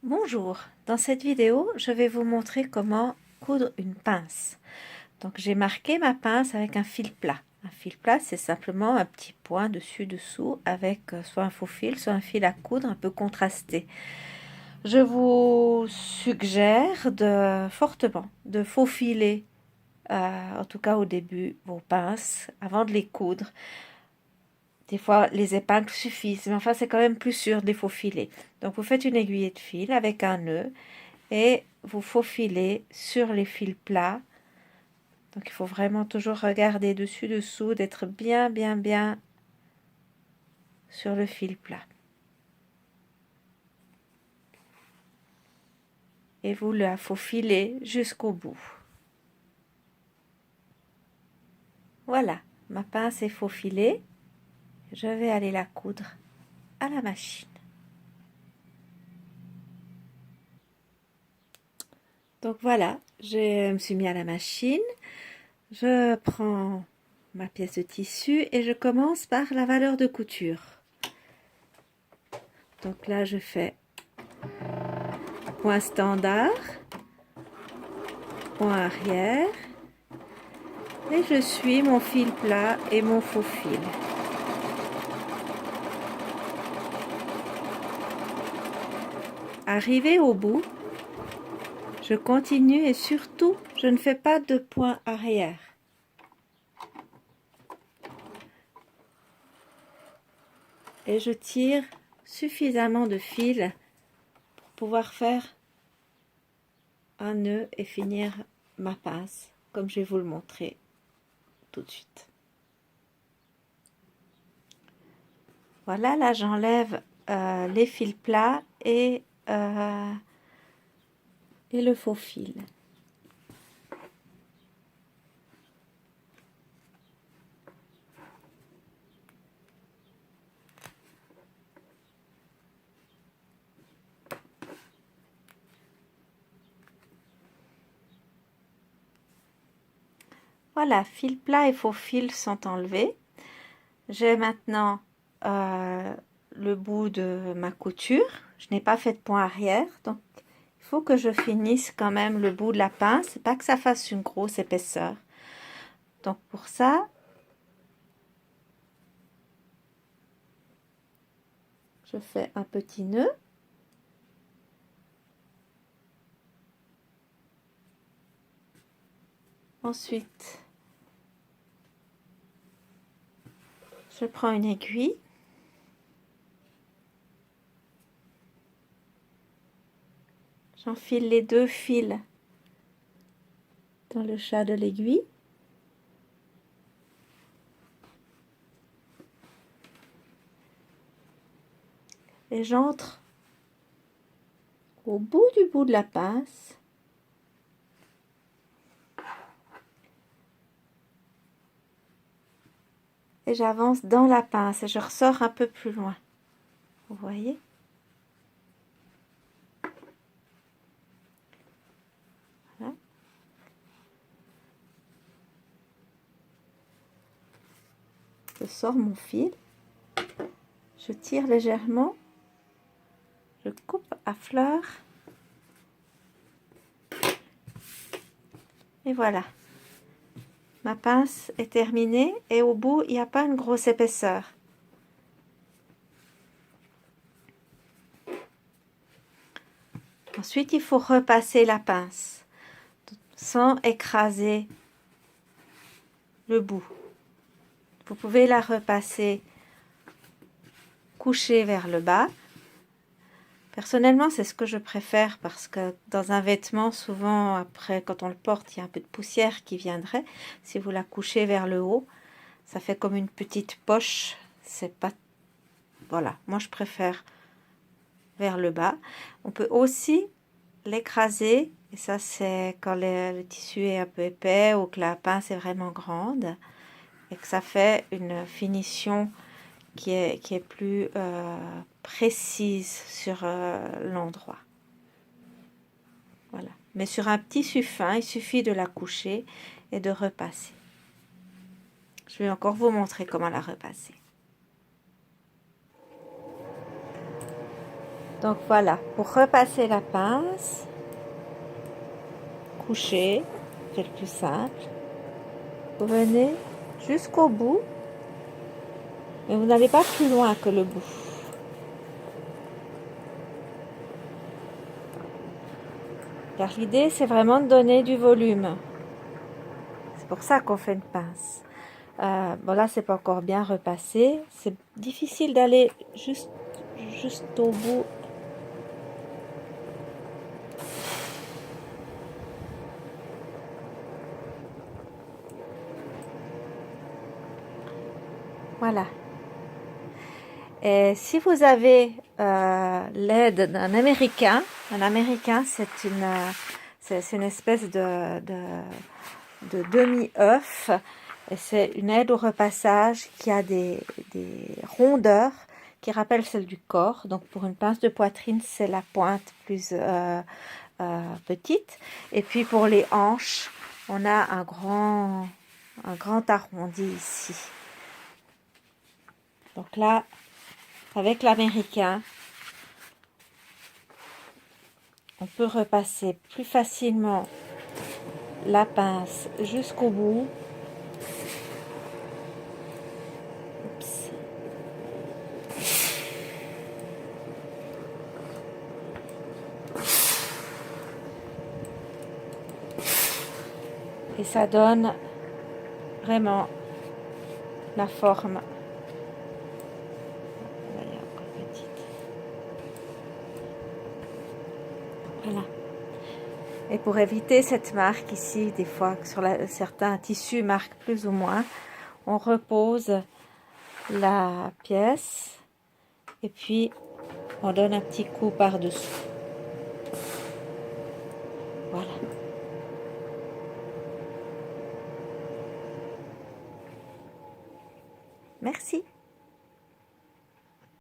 Bonjour, dans cette vidéo, je vais vous montrer comment coudre une pince. Donc j'ai marqué ma pince avec un fil plat. Un fil plat, c'est simplement un petit point dessus-dessous avec soit un faux fil, soit un fil à coudre un peu contrasté. Je vous suggère fortement de faufiler, en tout cas au début, vos pinces avant de les coudre. Des fois, les épingles suffisent, mais enfin, c'est quand même plus sûr de les faufiler. Donc, vous faites une aiguillette de fil avec un nœud et vous faufilez sur les fils plats. Donc il faut vraiment toujours regarder dessus-dessous, d'être bien sur le fil plat. Et vous la faufilez jusqu'au bout. Voilà, ma pince est faufilée. Je vais aller la coudre à la machine. Donc voilà, je me suis mis à la machine. Je prends ma pièce de tissu et je commence par la valeur de couture. Donc là, je fais point standard, point arrière, et je suis mon fil plat et mon faux fil. Arrivé au bout, je continue et surtout, je ne fais pas de point arrière. Et je tire suffisamment de fil pour pouvoir faire un nœud et finir ma pince, comme je vais vous le montrer tout de suite. Voilà, là j'enlève les fils plats et le faux fil. Voilà, fil plat et faux fil sont enlevés. J'ai maintenant le bout de ma couture. Je n'ai pas fait de point arrière, donc il faut que je finisse quand même le bout de la pince, pas que ça fasse une grosse épaisseur. Donc pour ça, je fais un petit nœud. Ensuite, je prends une aiguille. J'enfile les deux fils dans le chat de l'aiguille. Et j'entre au bout de la pince. Et j'avance dans la pince et je ressors un peu plus loin. Vous voyez? Voilà. Je sors mon fil. Je tire légèrement. Je coupe à fleur. Et voilà. Ma pince est terminée et au bout, il n'y a pas une grosse épaisseur. Ensuite, il faut repasser la pince sans écraser le bout. Vous pouvez la repasser couchée vers le bas. Personnellement, c'est ce que je préfère parce que dans un vêtement, souvent, après, quand on le porte, il y a un peu de poussière qui viendrait. Si vous la couchez vers le haut, ça fait comme une petite poche. C'est pas... Voilà, moi je préfère vers le bas. On peut aussi l'écraser, et ça c'est quand le tissu est un peu épais ou que la pince est vraiment grande et que ça fait une finition qui est plus précise sur l'endroit. Voilà. Mais sur un tissu fin, il suffit de la coucher et de repasser. Je vais encore vous montrer comment la repasser. Donc voilà, pour repasser la pince, coucher, c'est le plus simple. Vous venez jusqu'au bout, mais vous n'allez pas plus loin que le bout. Car l'idée, c'est vraiment de donner du volume. C'est pour ça qu'on fait une pince. Bon, là, c'est pas encore bien repassé. C'est difficile d'aller juste au bout. Voilà. Et si vous avez l'aide d'un Américain, c'est une espèce de demi-œuf. Et c'est une aide au repassage qui a des rondeurs qui rappellent celles du corps. Donc pour une pince de poitrine, c'est la pointe plus petite. Et puis pour les hanches, on a un grand arrondi ici. Donc là, avec l'américain, on peut repasser plus facilement la pince jusqu'au bout. Oups. Et ça donne vraiment la forme. Voilà. Et pour éviter cette marque ici, des fois sur certains tissus marquent plus ou moins, on repose la pièce et puis on donne un petit coup par-dessous. Voilà. Merci.